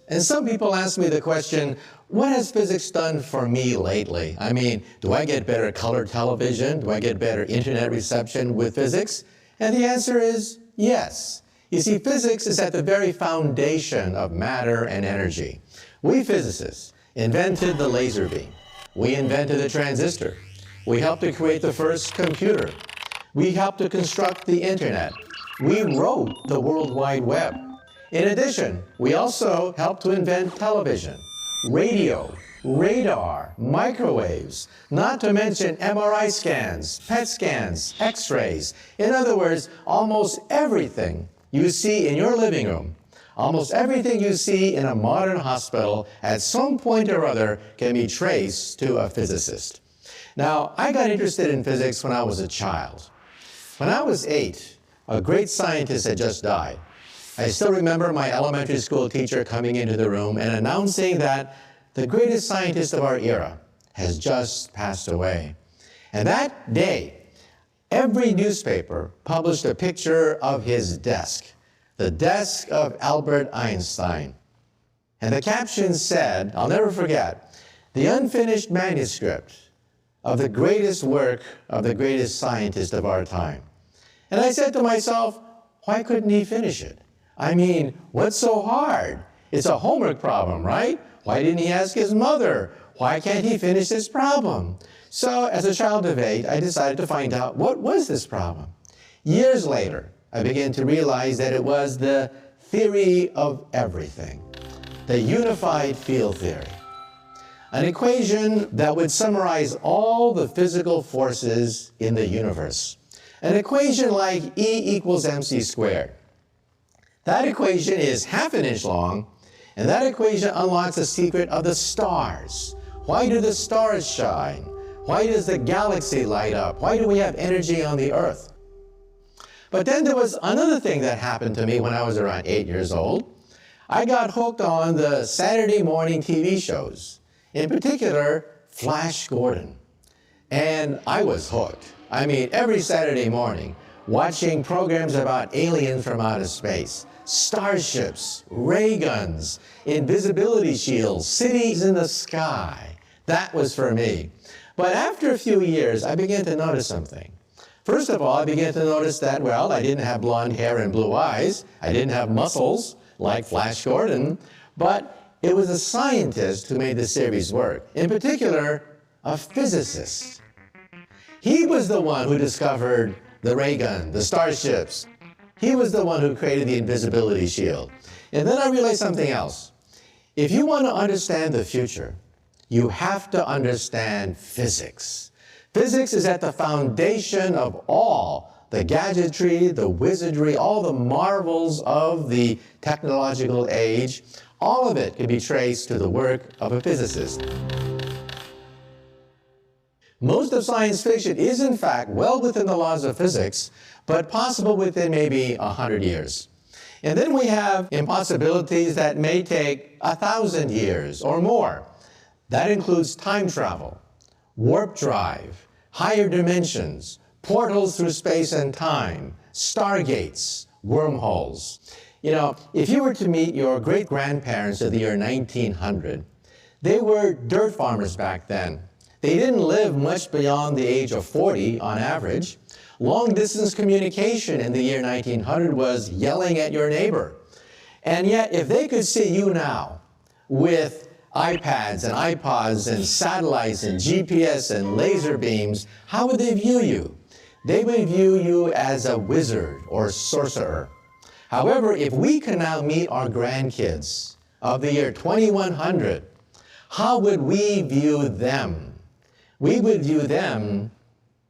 And some people ask me the question, what has physics done for me lately? I mean, do I get better color television? Do I get better internet reception with physics? And the answer is yes. You see, physics is at the very foundation of matter and energy. We physicists invented the laser beam. We invented the transistor. We helped to create the first computer. We helped to construct the internet. We wrote the World Wide Web. In addition, we also helped to invent television, radio, radar, microwaves, not to mention MRI scans, PET scans, X-rays. In other words, almost everything you see in your living room, almost everything you see in a modern hospital at some point or other can be traced to a physicist. Now, I got interested in physics when I was a child. When I was 8, a great scientist had just died. I still remember my elementary school teacher coming into the room and announcing that the greatest scientist of our era has just passed away. And that day, every newspaper published a picture of his desk, the desk of Albert Einstein. And the caption said, I'll never forget, the unfinished manuscript of the greatest work of the greatest scientist of our time. And I said to myself, why couldn't he finish it? I mean, what's so hard? It's a homework problem, right? Why didn't he ask his mother? Why can't he finish this problem? So as a child of 8, I decided to find out what was this problem. Years later, I began to realize that it was the theory of everything, the unified field theory, an equation that would summarize all the physical forces in the universe, an equation like E equals mc squared. That equation is half an inch long, and that equation unlocks the secret of the stars. Why do the stars shine? Why does the galaxy light up? Why do we have energy on the Earth? But then there was another thing that happened to me when I was around 8 years old. I got hooked on the Saturday morning TV shows, in particular, Flash Gordon. And I was hooked. I mean, every Saturday morning, watching programs about aliens from outer space, starships, ray guns, invisibility shields, cities in the sky. That was for me. But after a few years, I began to notice something. First of all, I began to notice that, well, I didn't have blonde hair and blue eyes. I didn't have muscles like Flash Gordon. But it was a scientist who made the series work. In particular, a physicist. He was the one who discovered the ray gun, the starships. He was the one who created the invisibility shield. And then I realized something else. If you want to understand the future, you have to understand physics. Physics is at the foundation of all the gadgetry, the wizardry, all the marvels of the technological age. All of it can be traced to the work of a physicist. Most of science fiction is, in fact, well within the laws of physics, but possible within maybe 100 years. And then we have impossibilities that may take 1,000 years or more. That includes time travel, warp drive, higher dimensions, portals through space and time, stargates, wormholes. You know, if you were to meet your great-grandparents of the year 1900, they were dirt farmers back then. They didn't live much beyond the age of 40 on average. Long-distance communication in the year 1900 was yelling at your neighbor. And yet, if they could see you now with iPads and iPods and satellites and GPS and laser beams, how would they view you? They would view you as a wizard or sorcerer. However, if we can now meet our grandkids of the year 2100, how would we view them? We would view them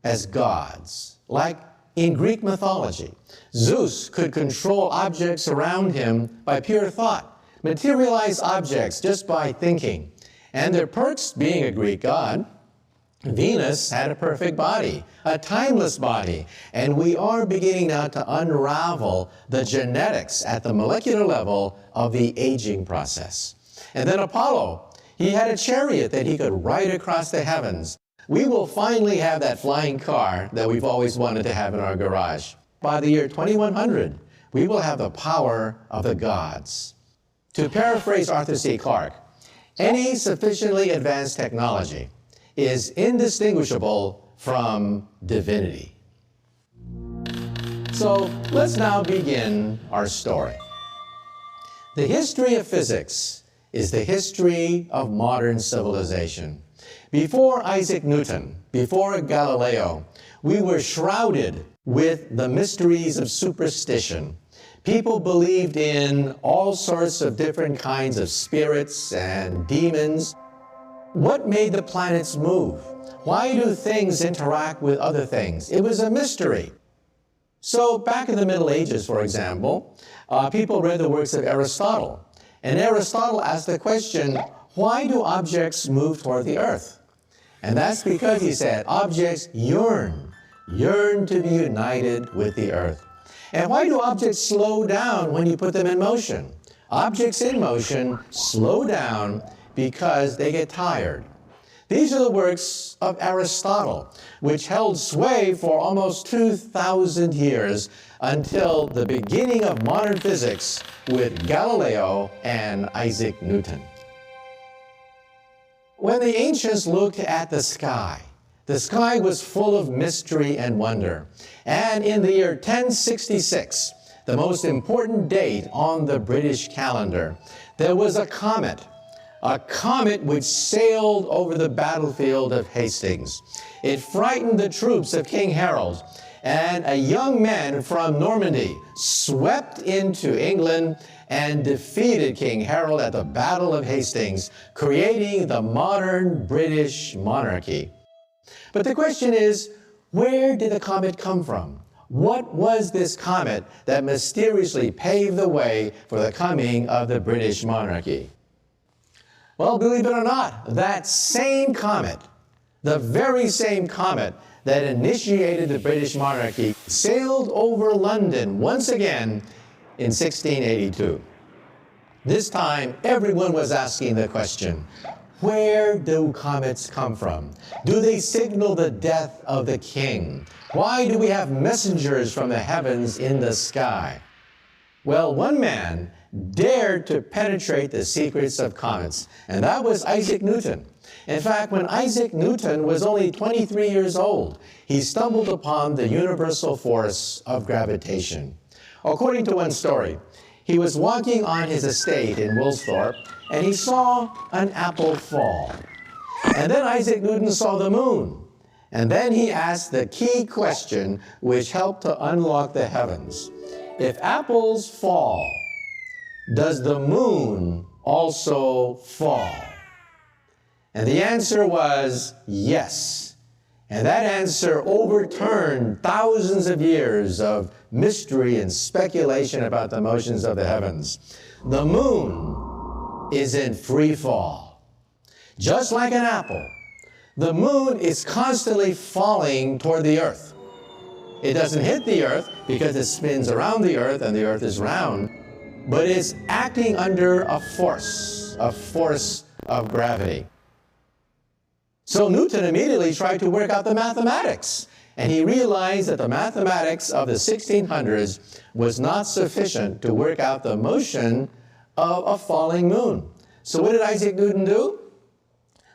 as gods, like in Greek mythology. Zeus could control objects around him by pure thought, materialize objects just by thinking. And their perks being a Greek god, Venus had a perfect body, a timeless body. And we are beginning now to unravel the genetics at the molecular level of the aging process. And then Apollo, he had a chariot that he could ride across the heavens. We will finally have that flying car that we've always wanted to have in our garage. By the year 2100, we will have the power of the gods. To paraphrase Arthur C. Clarke, any sufficiently advanced technology is indistinguishable from divinity. So let's now begin our story. The history of physics is the history of modern civilization. Before Isaac Newton, before Galileo, we were shrouded with the mysteries of superstition. People believed in all sorts of different kinds of spirits and demons. What made the planets move? Why do things interact with other things? It was a mystery. So back in the Middle Ages, for example, people read the works of Aristotle. And Aristotle asked the question, why do objects move toward the earth? And that's because, he said, objects yearn to be united with the earth. And why do objects slow down when you put them in motion? Objects in motion slow down because they get tired. These are the works of Aristotle, which held sway for almost 2,000 years until the beginning of modern physics with Galileo and Isaac Newton. When the ancients looked at the sky was full of mystery and wonder. And in the year 1066, the most important date on the British calendar, there was a comet which sailed over the battlefield of Hastings. It frightened the troops of King Harold, and a young man from Normandy swept into England and defeated King Harold at the Battle of Hastings, creating the modern British monarchy. But the question is, where did the comet come from? What was this comet that mysteriously paved the way for the coming of the British monarchy? Well, believe it or not, that same comet, the very same comet that initiated the British monarchy, sailed over London once again in 1682. This time, everyone was asking the question, where do comets come from? Do they signal the death of the king? Why do we have messengers from the heavens in the sky? Well, one man dared to penetrate the secrets of comets, and that was Isaac Newton. In fact, when Isaac Newton was only 23 years old, he stumbled upon the universal force of gravitation. According to one story, he was walking on his estate in Woolsthorpe, and he saw an apple fall. And then Isaac Newton saw the moon. And then he asked the key question which helped to unlock the heavens. If apples fall, does the moon also fall? And the answer was yes. And that answer overturned thousands of years of mystery and speculation about the motions of the heavens. The moon is in free fall. Just like an apple, the moon is constantly falling toward the earth. It doesn't hit the earth because it spins around the earth and the earth is round, but it's acting under a force of gravity. So Newton immediately tried to work out the mathematics, and he realized that the mathematics of the 1600s was not sufficient to work out the motion of a falling moon. So what did Isaac Newton do?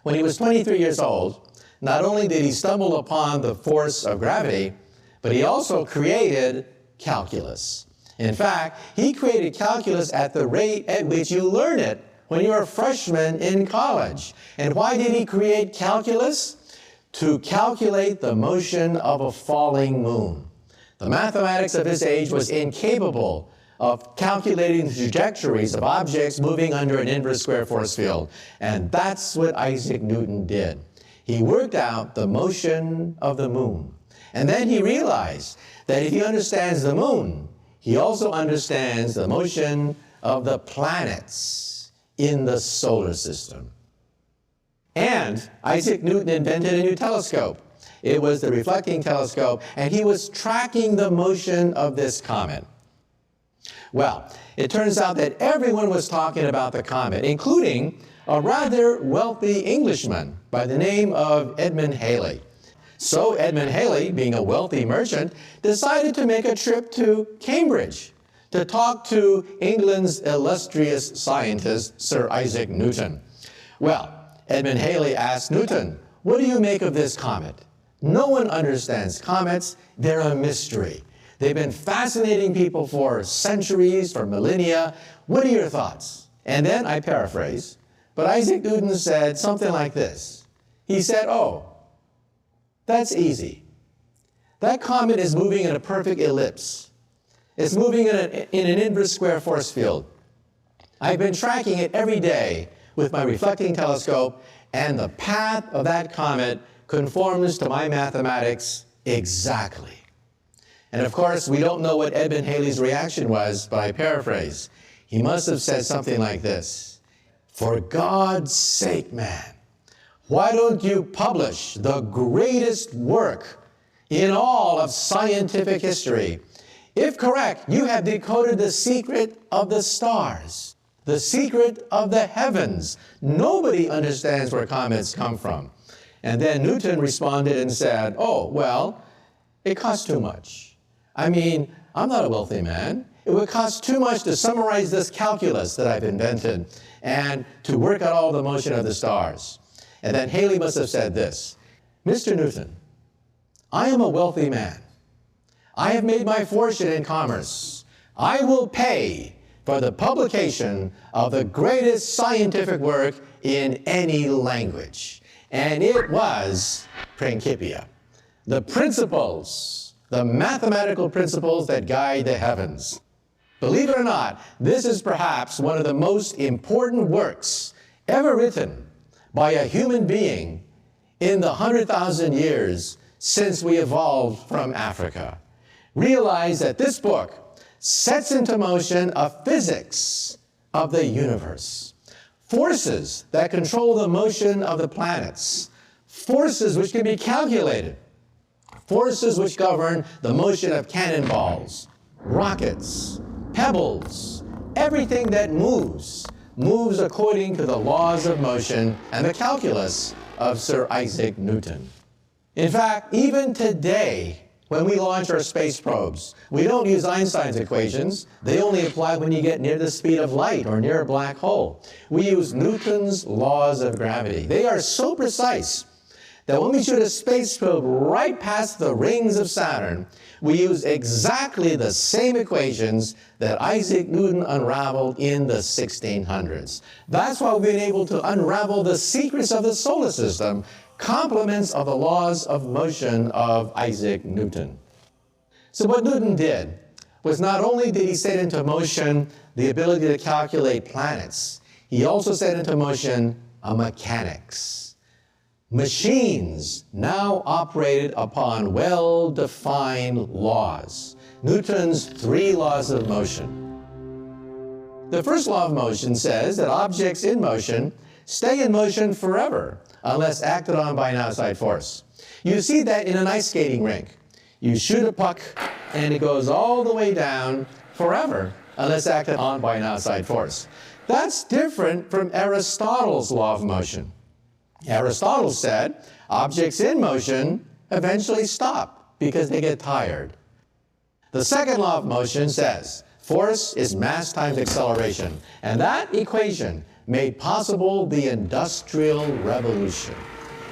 When he was 23 years old, not only did he stumble upon the force of gravity, but he also created calculus. In fact, he created calculus at the rate at which you learn it when you're a freshman in college. And why did he create calculus? To calculate the motion of a falling moon. The mathematics of his age was incapable of calculating the trajectories of objects moving under an inverse square force field. And that's what Isaac Newton did. He worked out the motion of the moon. And then he realized that if he understands the moon, he also understands the motion of the planets in the solar system. And Isaac Newton invented a new telescope. It was the reflecting telescope, and he was tracking the motion of this comet. Well, it turns out that everyone was talking about the comet, including a rather wealthy Englishman by the name of Edmund Halley. So Edmund Halley, being a wealthy merchant, decided to make a trip to Cambridge to talk to England's illustrious scientist, Sir Isaac Newton. Well, Edmund Halley asked Newton, "What do you make of this comet?" No one understands comets. They're a mystery. They've been fascinating people for centuries, for millennia. What are your thoughts? And then, I paraphrase, but Isaac Newton said something like this. He said, "Oh, that's easy. That comet is moving in a perfect ellipse. It's moving in an inverse square force field. I've been tracking it every day with my reflecting telescope, and the path of that comet conforms to my mathematics exactly." And of course, we don't know what Edmund Halley's reaction was, but I paraphrase. He must have said something like this: "For God's sake, man, why don't you publish the greatest work in all of scientific history? If correct, you have decoded the secret of the stars, the secret of the heavens. Nobody understands where comets come from." And then Newton responded and said, "Oh, well, it costs too much. I mean, I'm not a wealthy man. It would cost too much to summarize this calculus that I've invented and to work out all the motion of the stars." And then Halley must have said this: "Mr. Newton, I am a wealthy man. I have made my fortune in commerce. I will pay for the publication of the greatest scientific work in any language." And it was Principia, the principles, the mathematical principles that guide the heavens. Believe it or not, this is perhaps one of the most important works ever written by a human being in the 100,000 years since we evolved from Africa. Realize that this book sets into motion a physics of the universe. Forces that control the motion of the planets. Forces which can be calculated. Forces which govern the motion of cannonballs, rockets, pebbles. Everything that moves according to the laws of motion and the calculus of Sir Isaac Newton. In fact, even today, when we launch our space probes, we don't use Einstein's equations. They only apply when you get near the speed of light or near a black hole. We use Newton's laws of gravity. They are so precise that when we shoot a space probe right past the rings of Saturn, we use exactly the same equations that Isaac Newton unraveled in the 1600s. That's why we've been able to unravel the secrets of the solar system, complements of the laws of motion of Isaac Newton. So what Newton did was not only did he set into motion the ability to calculate planets, he also set into motion a mechanics. Machines now operated upon well-defined laws. Newton's 3 laws of motion. The first law of motion says that objects in motion stay in motion forever unless acted on by an outside force. You see that in an ice skating rink. You shoot a puck and it goes all the way down forever unless acted on by an outside force. That's different from Aristotle's law of motion. Aristotle said objects in motion eventually stop because they get tired. The second law of motion says force is mass times acceleration, and that equation made possible the Industrial Revolution.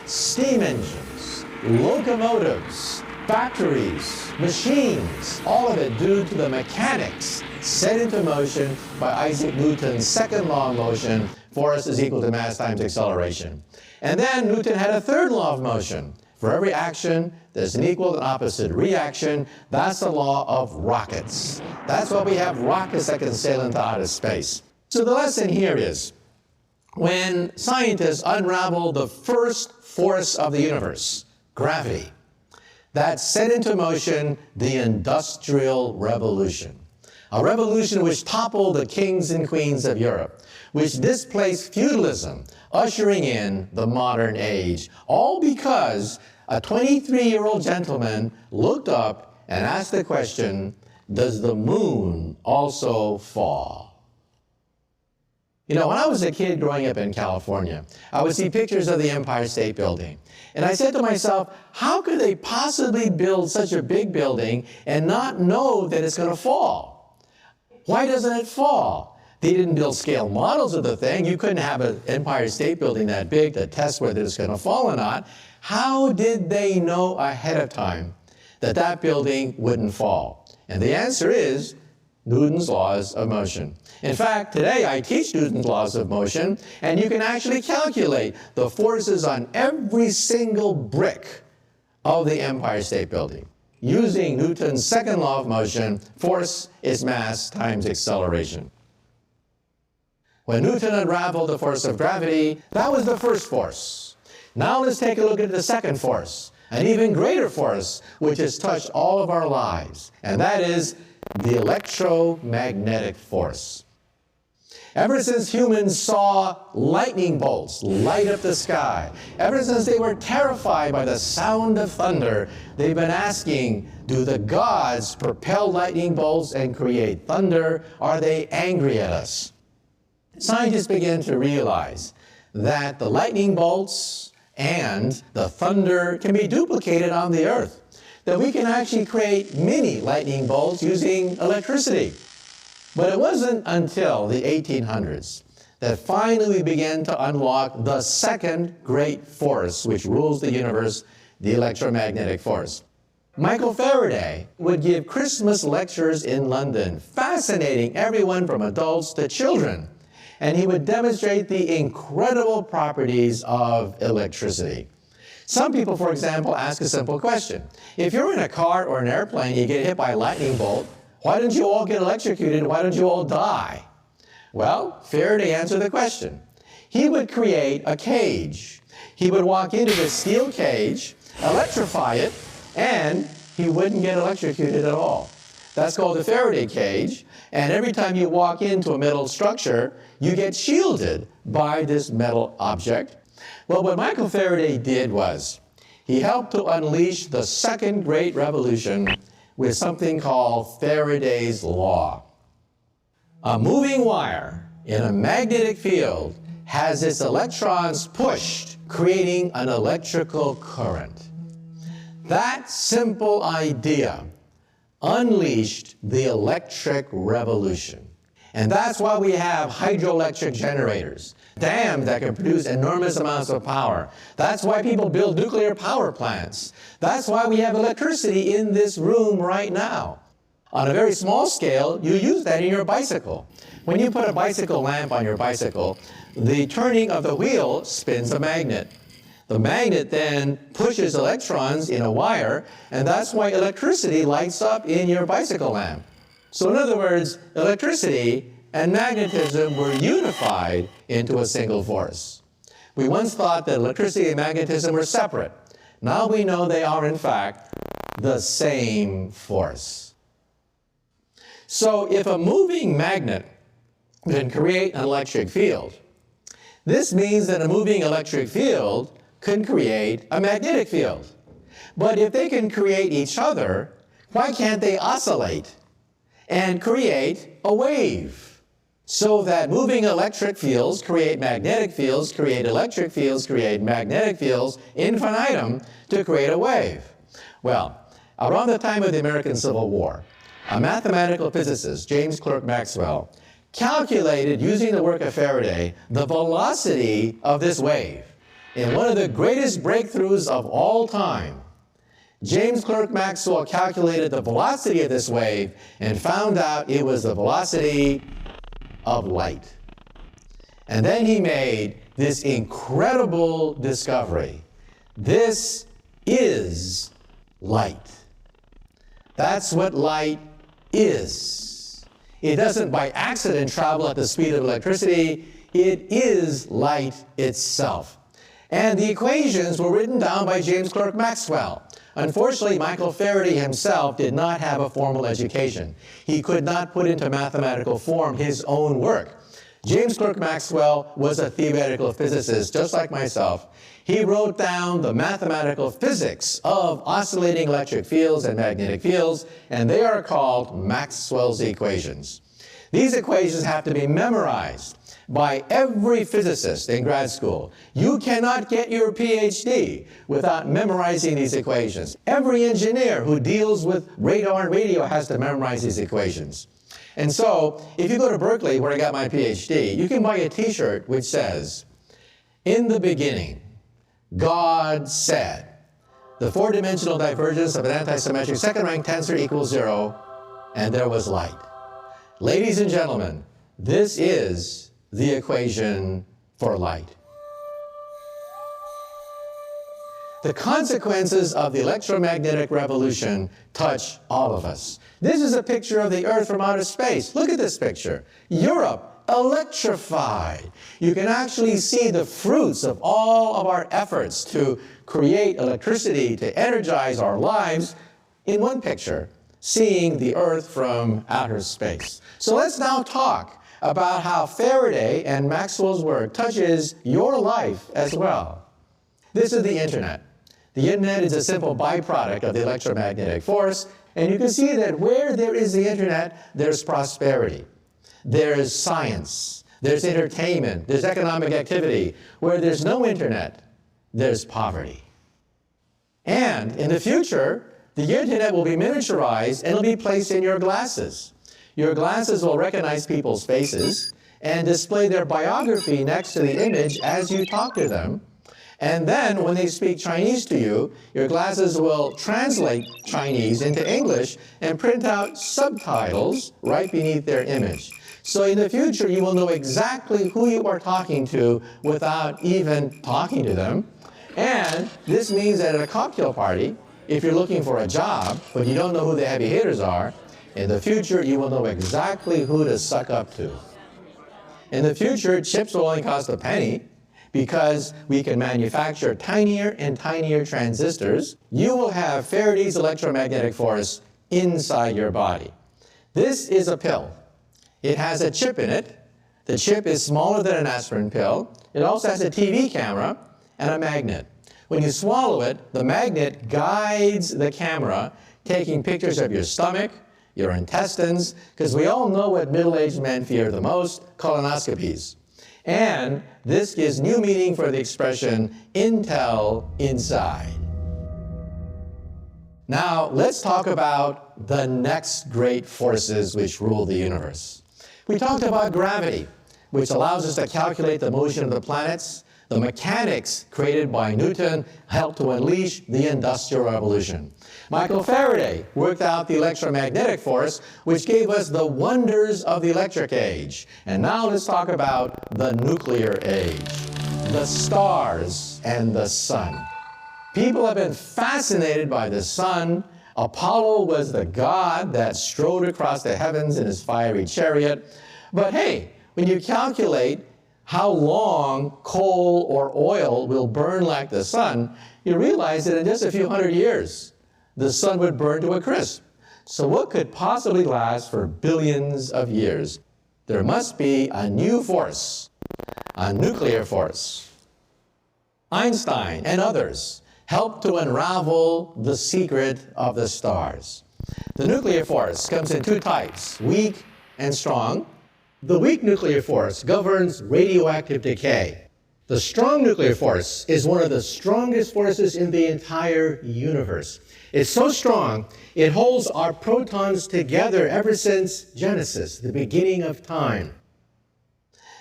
Steam engines, locomotives, factories, machines, all of it due to the mechanics set into motion by Isaac Newton's second law of motion, force is equal to mass times acceleration. And then Newton had a third law of motion. For every action, there's an equal and opposite reaction. That's the law of rockets. That's why we have rockets that can sail into outer space. So the lesson here is, when scientists unravel the first force of the universe, gravity, that set into motion the Industrial Revolution. A revolution which toppled the kings and queens of Europe, which displaced feudalism, ushering in the modern age, all because a 23-year-old gentleman looked up and asked the question, does the moon also fall? You know, when I was a kid growing up in California, I would see pictures of the Empire State Building. And I said to myself, how could they possibly build such a big building and not know that it's going to fall? Why doesn't it fall? They didn't build scale models of the thing. You couldn't have an Empire State Building that big to test whether it's going to fall or not. How did they know ahead of time that that building wouldn't fall? And the answer is Newton's laws of motion. In fact, today I teach Newton's laws of motion, and you can actually calculate the forces on every single brick of the Empire State Building. Using Newton's second law of motion, force is mass times acceleration. When Newton unraveled the force of gravity, that was the first force. Now let's take a look at the second force, an even greater force, which has touched all of our lives, and that is the electromagnetic force. Ever since humans saw lightning bolts light up the sky, ever since they were terrified by the sound of thunder, they've been asking, do the gods propel lightning bolts and create thunder? Are they angry at us? Scientists began to realize that the lightning bolts and the thunder can be duplicated on the Earth, that we can actually create mini lightning bolts using electricity. But it wasn't until the 1800s that finally we began to unlock the second great force which rules the universe, the electromagnetic force. Michael Faraday would give Christmas lectures in London, fascinating everyone from adults to children. And he would demonstrate the incredible properties of electricity. Some people, for example, ask a simple question. If you're in a car or an airplane, you get hit by a lightning bolt, why don't you all get electrocuted? Why don't you all die? Well, Faraday answered the question. He would create a cage. He would walk into the steel cage, electrify it, and he wouldn't get electrocuted at all. That's called the Faraday cage. And every time you walk into a metal structure, you get shielded by this metal object. Well, what Michael Faraday did was he helped to unleash the second great revolution with something called Faraday's law. A moving wire in a magnetic field has its electrons pushed, creating an electrical current. That simple idea unleashed the electric revolution. And that's why we have hydroelectric generators, dams that can produce enormous amounts of power. That's why people build nuclear power plants. That's why we have electricity in this room right now. On a very small scale, you use that in your bicycle. When you put a bicycle lamp on your bicycle, the turning of the wheel spins a magnet. The magnet then pushes electrons in a wire, and that's why electricity lights up in your bicycle lamp. So in other words, electricity and magnetism were unified into a single force. We once thought that electricity and magnetism were separate. Now we know they are, in fact, the same force. So if a moving magnet can create an electric field, this means that a moving electric field can create a magnetic field. But if they can create each other, why can't they oscillate and create a wave? So that moving electric fields create magnetic fields, create electric fields, create magnetic fields, infinitum, to create a wave. Well, around the time of the American Civil War, a mathematical physicist, James Clerk Maxwell, calculated, using the work of Faraday, the velocity of this wave. In one of the greatest breakthroughs of all time, James Clerk Maxwell calculated the velocity of this wave and found out it was the velocity of light. And then he made this incredible discovery. This is light. That's what light is. It doesn't by accident travel at the speed of electricity. It is light itself. And the equations were written down by James Clerk Maxwell. Unfortunately, Michael Faraday himself did not have a formal education. He could not put into mathematical form his own work. James Clerk Maxwell was a theoretical physicist, just like myself. He wrote down the mathematical physics of oscillating electric fields and magnetic fields, and they are called Maxwell's equations. These equations have to be memorized by every physicist in grad school. You cannot get your PhD without memorizing these equations. Every engineer who deals with radar and radio has to memorize these equations. And so, if you go to Berkeley, where I got my PhD, you can buy a t-shirt which says, "In the beginning, God said, the four-dimensional divergence of an antisymmetric second-rank tensor equals 0, and there was light." Ladies and gentlemen, this is the equation for light. The consequences of the electromagnetic revolution touch all of us. This is a picture of the Earth from outer space. Look at this picture. Europe, electrified. You can actually see the fruits of all of our efforts to create electricity, to energize our lives in one picture, seeing the Earth from outer space. So let's now talk about how Faraday and Maxwell's work touches your life as well. This is the internet. The internet is a simple byproduct of the electromagnetic force, and you can see that where there is the internet, there's prosperity. There's science, there's entertainment, there's economic activity. Where there's no internet, there's poverty. And in the future, the internet will be miniaturized and it'll be placed in your glasses. Your glasses will recognize people's faces and display their biography next to the image as you talk to them. And then when they speak Chinese to you, your glasses will translate Chinese into English and print out subtitles right beneath their image. So in the future, you will know exactly who you are talking to without even talking to them. And this means that at a cocktail party, if you're looking for a job, but you don't know who the heavy hitters are, in the future, you will know exactly who to suck up to. In the future, chips will only cost a penny because we can manufacture tinier and tinier transistors. You will have Faraday's electromagnetic force inside your body. This is a pill. It has a chip in it. The chip is smaller than an aspirin pill. It also has a TV camera and a magnet. When you swallow it, the magnet guides the camera, taking pictures of your stomach, your intestines, because we all know what middle-aged men fear the most, colonoscopies. And this gives new meaning for the expression, Intel inside. Now, let's talk about the next great forces which rule the universe. We talked about gravity, which allows us to calculate the motion of the planets. The mechanics created by Newton helped to unleash the Industrial Revolution. Michael Faraday worked out the electromagnetic force, which gave us the wonders of the electric age. And now let's talk about the nuclear age, the stars and the sun. People have been fascinated by the sun. Apollo was the god that strode across the heavens in his fiery chariot. But hey, when you calculate how long coal or oil will burn like the sun, you realize that in just a few hundred years, the sun would burn to a crisp. So what could possibly last for billions of years? There must be a new force, a nuclear force. Einstein and others helped to unravel the secret of the stars. The nuclear force comes in two types, weak and strong. The weak nuclear force governs radioactive decay. The strong nuclear force is one of the strongest forces in the entire universe. It's so strong, it holds our protons together ever since Genesis, the beginning of time.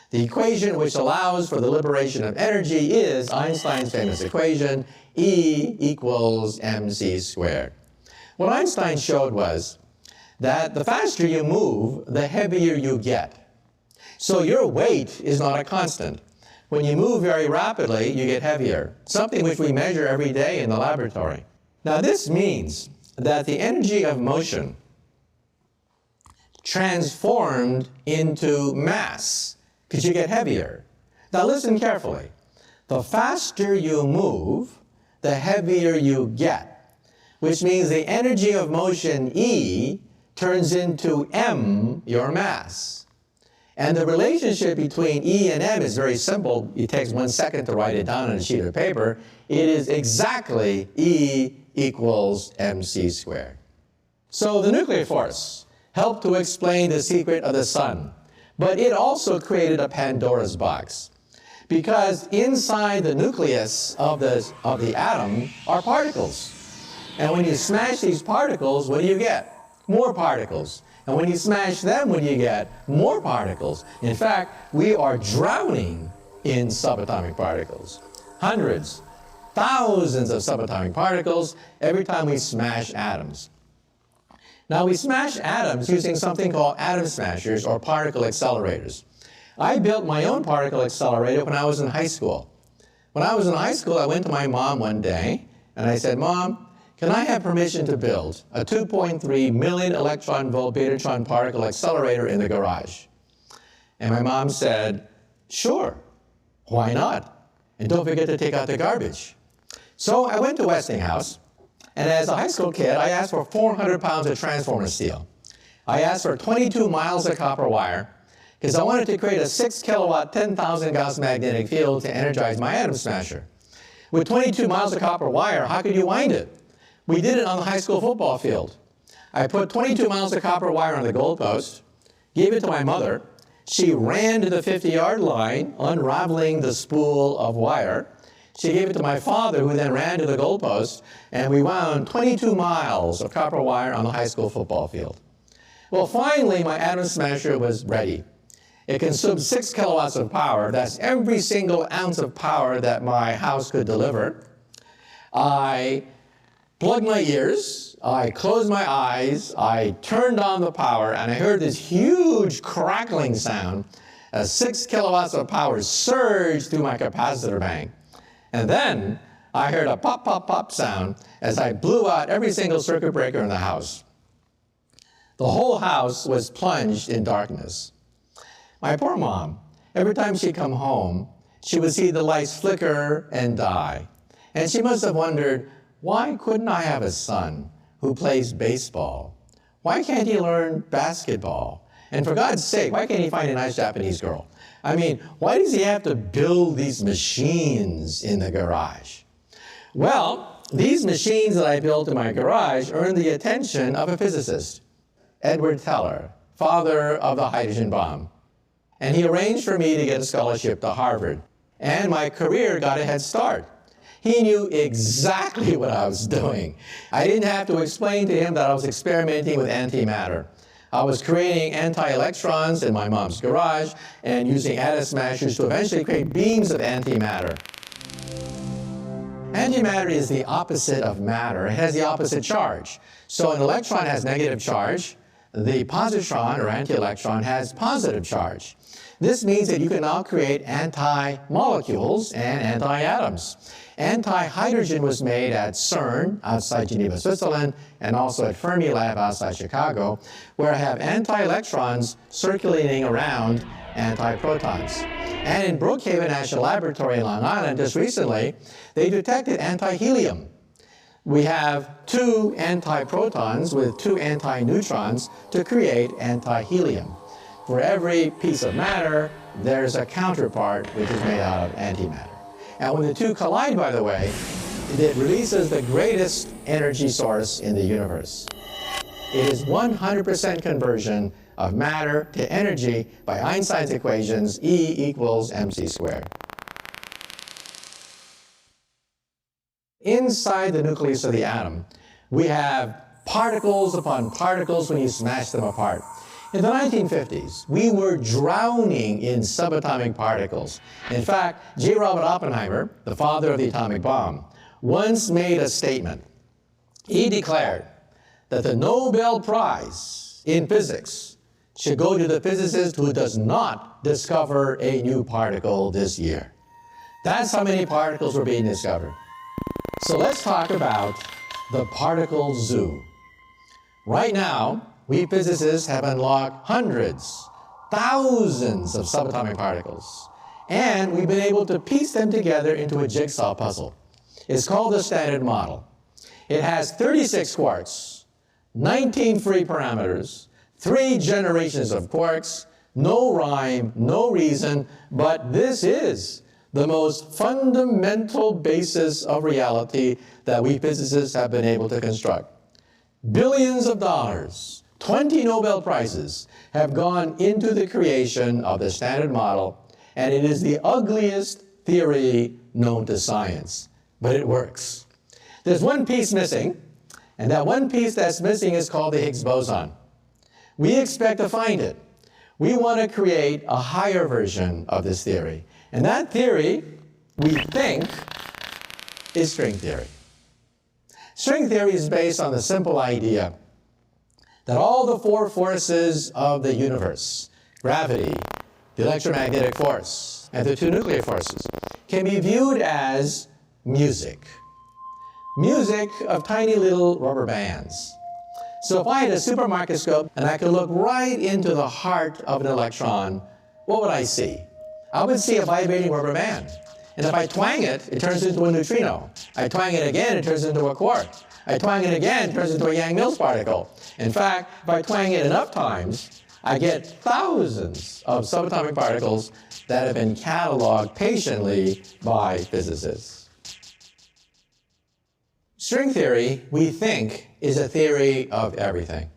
The equation which allows for the liberation of energy is Einstein's famous equation, E equals mc squared. What Einstein showed was that the faster you move, the heavier you get. So your weight is not a constant. When you move very rapidly, you get heavier, something which we measure every day in the laboratory. Now this means that the energy of motion transformed into mass, because you get heavier. Now listen carefully. The faster you move, the heavier you get, which means the energy of motion, E, turns into m, your mass. And the relationship between E and m is very simple. It takes 1 second to write it down on a sheet of paper. It is exactly E equals mc squared. So the nuclear force helped to explain the secret of the sun. But it also created a Pandora's box. Because inside the nucleus of the atom are particles. And when you smash these particles, what do you get? More particles. And when you smash them, what do you get? More particles. In fact, we are drowning in subatomic particles. Hundreds, thousands of subatomic particles every time we smash atoms. Now, we smash atoms using something called atom smashers or particle accelerators. I built my own particle accelerator when I was in high school. When I was in high school, I went to my mom one day and I said, "Mom, can I have permission to build a 2.3 million electron volt betatron particle accelerator in the garage?" And my mom said, "Sure, why not? And don't forget to take out the garbage." So I went to Westinghouse, and as a high school kid, I asked for 400 pounds of transformer steel. I asked for 22 miles of copper wire, because I wanted to create a 6 kilowatt, 10,000 Gauss magnetic field to energize my atom smasher. With 22 miles of copper wire, how could you wind it? We did it on the high school football field. I put 22 miles of copper wire on the goalpost, gave it to my mother. She ran to the 50-yard line, unraveling the spool of wire. She gave it to my father, who then ran to the goalpost, and we wound 22 miles of copper wire on the high school football field. Well, finally, my atom smasher was ready. It consumed 6 kilowatts of power. That's every single ounce of power that my house could deliver. I plugged my ears, I closed my eyes, I turned on the power, and I heard this huge crackling sound as 6 kilowatts of power surged through my capacitor bank. And then I heard a pop, pop, pop sound as I blew out every single circuit breaker in the house. The whole house was plunged in darkness. My poor mom, every time she'd come home, she would see the lights flicker and die. And she must have wondered, why couldn't I have a son who plays baseball? Why can't he learn basketball? And for God's sake, why can't he find a nice Japanese girl? I mean, why does he have to build these machines in the garage? Well, these machines that I built in my garage earned the attention of a physicist, Edward Teller, father of the hydrogen bomb. And he arranged for me to get a scholarship to Harvard. And my career got a head start. He knew exactly what I was doing. I didn't have to explain to him that I was experimenting with antimatter. I was creating anti-electrons in my mom's garage and using atom smashers to eventually create beams of antimatter. Antimatter is the opposite of matter. It has the opposite charge. So an electron has negative charge. The positron, or anti-electron, has positive charge. This means that you can now create anti-molecules and anti-atoms. Anti-hydrogen was made at CERN, outside Geneva, Switzerland, and also at Fermilab outside Chicago, where I have anti-electrons circulating around anti-protons. And in Brookhaven National Laboratory in Long Island, just recently, they detected anti-helium. We have 2 antiprotons with 2 antineutrons to create anti-helium. For every piece of matter, there's a counterpart which is made out of antimatter. And when the two collide, by the way, it releases the greatest energy source in the universe. It is 100% conversion of matter to energy by Einstein's equations, E equals mc squared. Inside the nucleus of the atom, we have particles upon particles when you smash them apart. In the 1950s, we were drowning in subatomic particles. In fact, J. Robert Oppenheimer, the father of the atomic bomb, once made a statement. He declared that the Nobel Prize in physics should go to the physicist who does not discover a new particle this year. That's how many particles were being discovered. So let's talk about the particle zoo. Right now, we physicists have unlocked hundreds, thousands of subatomic particles, and we've been able to piece them together into a jigsaw puzzle. It's called the Standard Model. It has 36 quarks, 19 free parameters, 3 generations of quarks, no rhyme, no reason, but this is the most fundamental basis of reality that we physicists have been able to construct. Billions of dollars, 20 Nobel Prizes have gone into the creation of the Standard Model, and it is the ugliest theory known to science, but it works. There's one piece missing, and that one piece that's missing is called the Higgs boson. We expect to find it. We want to create a higher version of this theory. And that theory, we think, is string theory. String theory is based on the simple idea that all the four forces of the universe, gravity, the electromagnetic force, and the two nuclear forces, can be viewed as music. Music of tiny little rubber bands. So if I had a super microscope and I could look right into the heart of an electron, what would I see? I would see a vibrating rubber band. And if I twang it, it turns into a neutrino. I twang it again, it turns into a quark. I twang it again, it turns into a Yang-Mills particle. In fact, if I twang it enough times, I get thousands of subatomic particles that have been cataloged patiently by physicists. String theory, we think, is a theory of everything.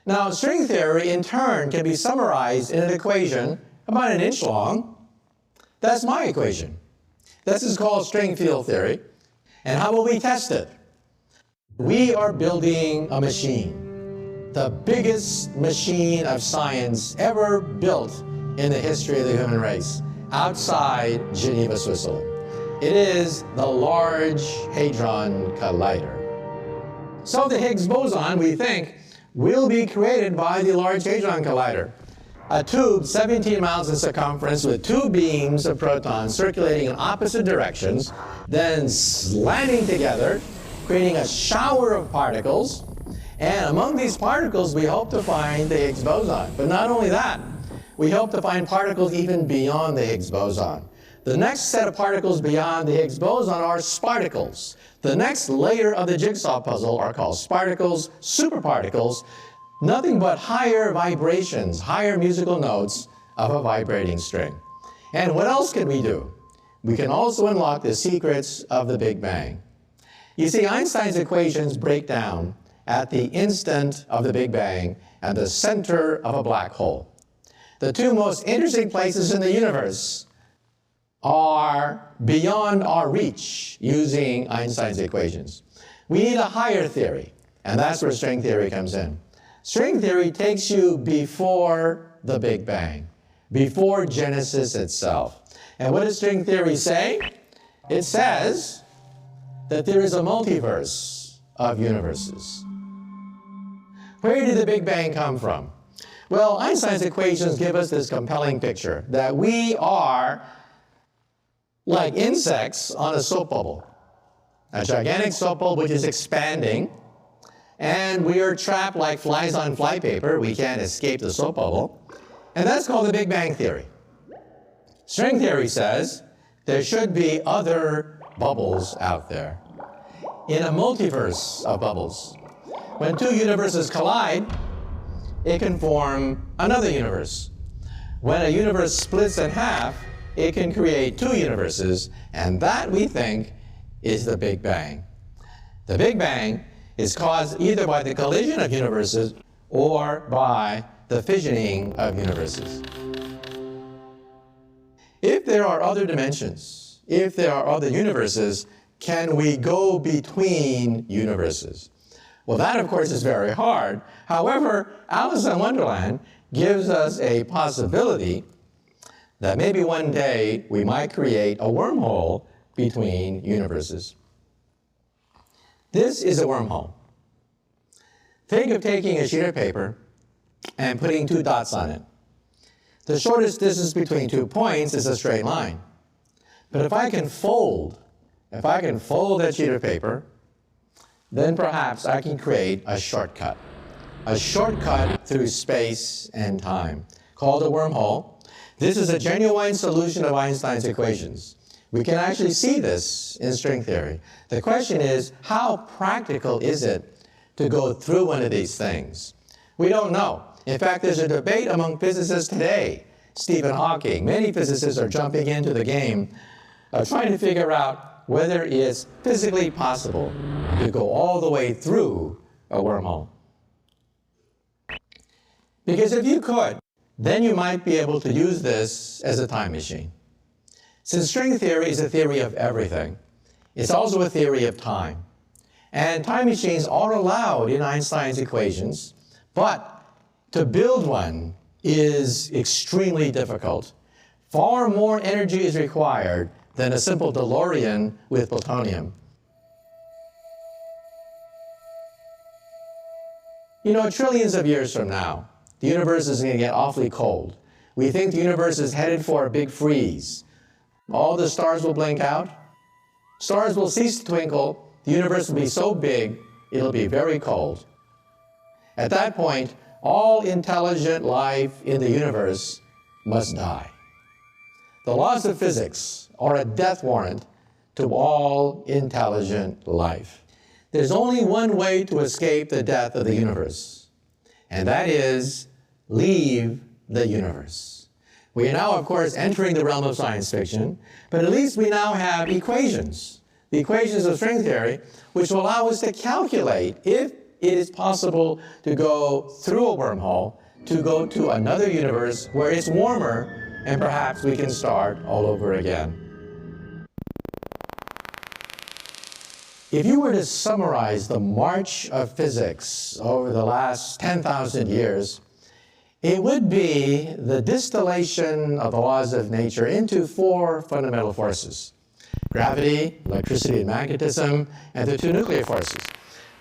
Now, string theory, in turn, can be summarized in an equation about an inch long. That's my equation. This is called string field theory. And how will we test it? We are building a machine, the biggest machine of science ever built in the history of the human race, outside Geneva, Switzerland. It is the Large Hadron Collider. So the Higgs boson, we think, will be created by the Large Hadron Collider. A tube 17 miles in circumference with two beams of protons circulating in opposite directions, then slamming together, creating a shower of particles. And among these particles, we hope to find the Higgs boson. But not only that, we hope to find particles even beyond the Higgs boson. The next set of particles beyond the Higgs boson are sparticles. The next layer of the jigsaw puzzle are called sparticles, superparticles, nothing but higher vibrations, higher musical notes of a vibrating string. And what else can we do? We can also unlock the secrets of the Big Bang. You see, Einstein's equations break down at the instant of the Big Bang and the center of a black hole. The two most interesting places in the universe are beyond our reach using Einstein's equations. We need a higher theory, and that's where string theory comes in. String theory takes you before the Big Bang, before Genesis itself. And what does string theory say? It says that there is a multiverse of universes. Where did the Big Bang come from? Well, Einstein's equations give us this compelling picture that we are like insects on a soap bubble, a gigantic soap bubble which is expanding, and we are trapped like flies on flypaper. We can't escape the soap bubble, and that's called the Big Bang theory. String theory says there should be other bubbles out there in a multiverse of bubbles. When two universes collide, it can form another universe. When a universe splits in half, it can create two universes, and that, we think, is the Big Bang. The Big Bang is caused either by the collision of universes or by the fissioning of universes. If there are other dimensions, if there are other universes, can we go between universes? Well, that, of course, is very hard. However, Alice in Wonderland gives us a possibility that maybe one day we might create a wormhole between universes. This is a wormhole. Think of taking a sheet of paper and putting two dots on it. The shortest distance between 2 points is a straight line. But if I can fold that sheet of paper, then perhaps I can create a shortcut through space and time, called a wormhole. This is a genuine solution of Einstein's equations. We can actually see this in string theory. The question is, how practical is it to go through one of these things? We don't know. In fact, there's a debate among physicists today. Stephen Hawking, many physicists are jumping into the game of trying to figure out whether it's physically possible to go all the way through a wormhole. Because if you could, then you might be able to use this as a time machine. Since string theory is a theory of everything, it's also a theory of time. And time machines are allowed in Einstein's equations, but To build one is extremely difficult. Far more energy is required than a simple DeLorean with plutonium. You know, trillions of years from now, the universe is going to get awfully cold. We think the universe is headed for a big freeze. All the stars will blink out. Stars will cease to twinkle. The universe will be so big, it'll be very cold. At that point, all intelligent life in the universe must die. The laws of physics are a death warrant to all intelligent life. There's only one way to escape the death of the universe, and that is leave the universe. We are now, of course, entering the realm of science fiction, but at least we now have equations, the equations of string theory, which will allow us to calculate if it is possible to go through a wormhole, to go to another universe where it's warmer, and perhaps we can start all over again. If you were to summarize the march of physics over the last 10,000 years, it would be the distillation of the laws of nature into four fundamental forces: gravity, electricity and magnetism, and the two nuclear forces.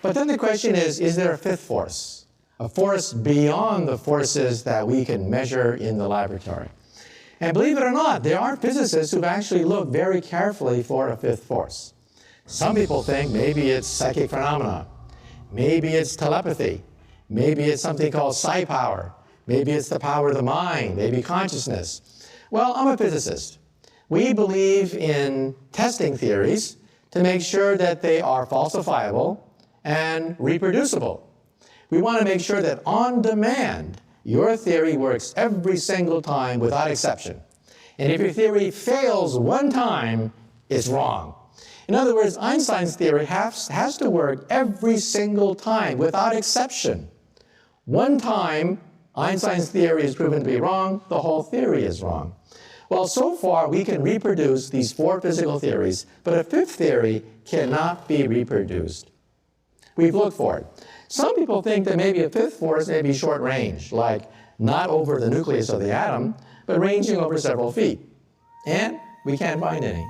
But then the question is there a fifth force? A force beyond the forces that we can measure in the laboratory? And believe it or not, there are physicists who've actually looked very carefully for a fifth force. Some people think maybe it's psychic phenomena, maybe it's telepathy, maybe it's something called psi power, maybe it's the power of the mind, maybe consciousness. Well, I'm a physicist. We believe in testing theories to make sure that they are falsifiable and reproducible. We want to make sure that on demand, your theory works every single time without exception. And if your theory fails one time, it's wrong. In other words, Einstein's theory has to work every single time without exception. One time, Einstein's theory is proven to be wrong, the whole theory is wrong. Well, so far we can reproduce these four physical theories, but a fifth theory cannot be reproduced. We've looked for it. Some people think that maybe a fifth force may be short range, like not over the nucleus of the atom, but ranging over several feet. And we can't find any.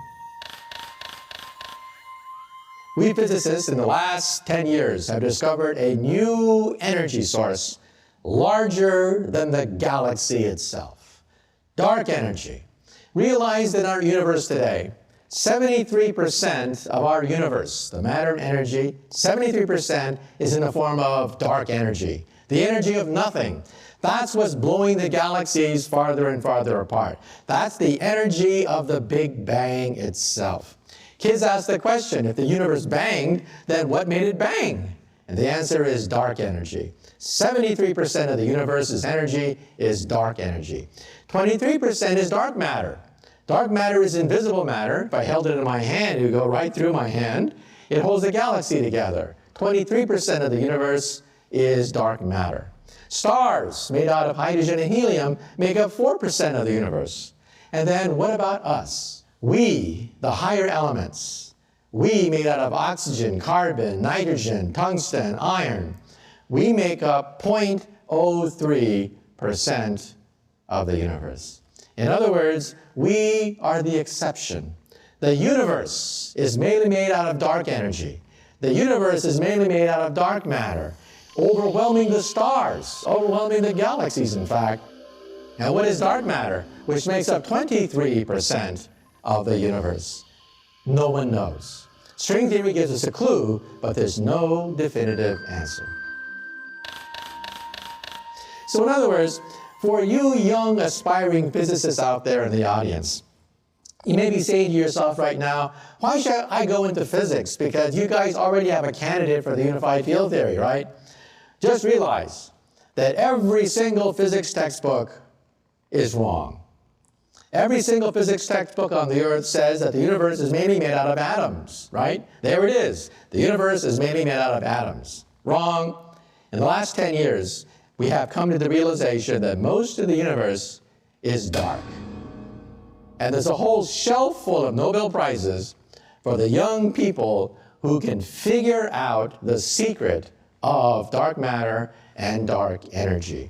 We physicists in the last 10 years have discovered a new energy source larger than the galaxy itself. Dark energy. Realize that in our universe today, 73% of our universe, the matter and energy, 73% is in the form of dark energy, the energy of nothing. That's what's blowing the galaxies farther and farther apart. That's the energy of the Big Bang itself. Kids ask the question, if the universe banged, then what made it bang? And the answer is dark energy. 73% of the universe's energy is dark energy. 23% is dark matter. Dark matter is invisible matter. If I held it in my hand, it would go right through my hand. It holds the galaxy together. 23% of the universe is dark matter. Stars, made out of hydrogen and helium, make up 4% of the universe. And then what about us? We, the higher elements, we made out of oxygen, carbon, nitrogen, tungsten, iron, we make up 0.03% of the universe. In other words, we are the exception. The universe is mainly made out of dark energy. The universe is mainly made out of dark matter, overwhelming the stars, overwhelming the galaxies, in fact. Now, what is dark matter, which makes up 23% of the universe? No one knows. String theory gives us a clue, but there's no definitive answer. So in other words, for you young aspiring physicists out there in the audience, you may be saying to yourself right now, why should I go into physics? Because you guys already have a candidate for the unified field theory, right? Just realize that every single physics textbook is wrong. Every single physics textbook on the earth says that the universe is mainly made out of atoms, right? There it is. The universe is mainly made out of atoms. Wrong. In the last 10 years, we have come to the realization that most of the universe is dark. And there's a whole shelf full of Nobel Prizes for the young people who can figure out the secret of dark matter and dark energy.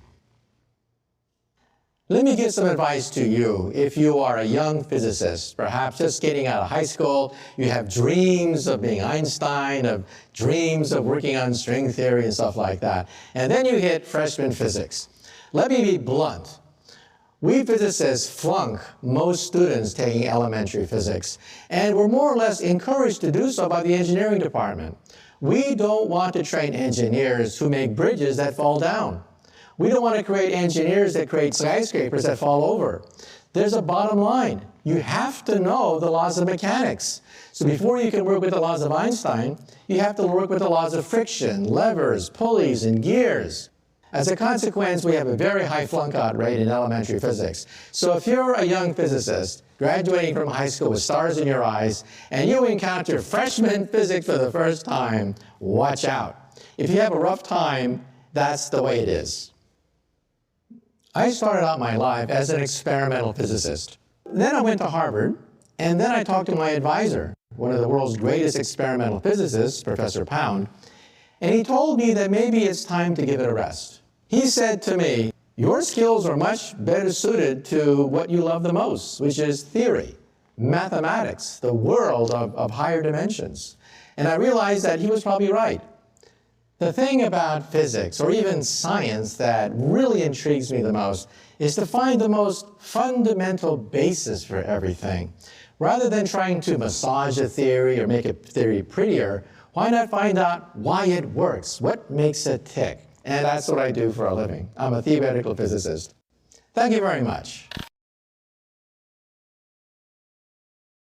Let me give some advice to you if you are a young physicist, perhaps just getting out of high school, you have dreams of being Einstein, of dreams of working on string theory and stuff like that, and then you hit freshman physics. Let me be blunt. We physicists flunk most students taking elementary physics, and we're more or less encouraged to do so by the engineering department. We don't want to train engineers who make bridges that fall down. We don't want to create engineers that create skyscrapers that fall over. There's a bottom line. You have to know the laws of mechanics. So before you can work with the laws of Einstein, you have to work with the laws of friction, levers, pulleys, and gears. As a consequence, we have a very high flunk-out rate in elementary physics. So if you're a young physicist graduating from high school with stars in your eyes, and you encounter freshman physics for the first time, watch out. If you have a rough time, that's the way it is. I started out my life as an experimental physicist. Then I went to Harvard, and then I talked to my advisor, one of the world's greatest experimental physicists, Professor Pound, and he told me that maybe it's time to give it a rest. He said to me, your skills are much better suited to what you love the most, which is theory, mathematics, the world of higher dimensions. And I realized that he was probably right. The thing about physics, or even science, that really intrigues me the most is to find the most fundamental basis for everything. Rather than trying to massage a theory or make a theory prettier, why not find out why it works? What makes it tick? And that's what I do for a living. I'm a theoretical physicist. Thank you very much.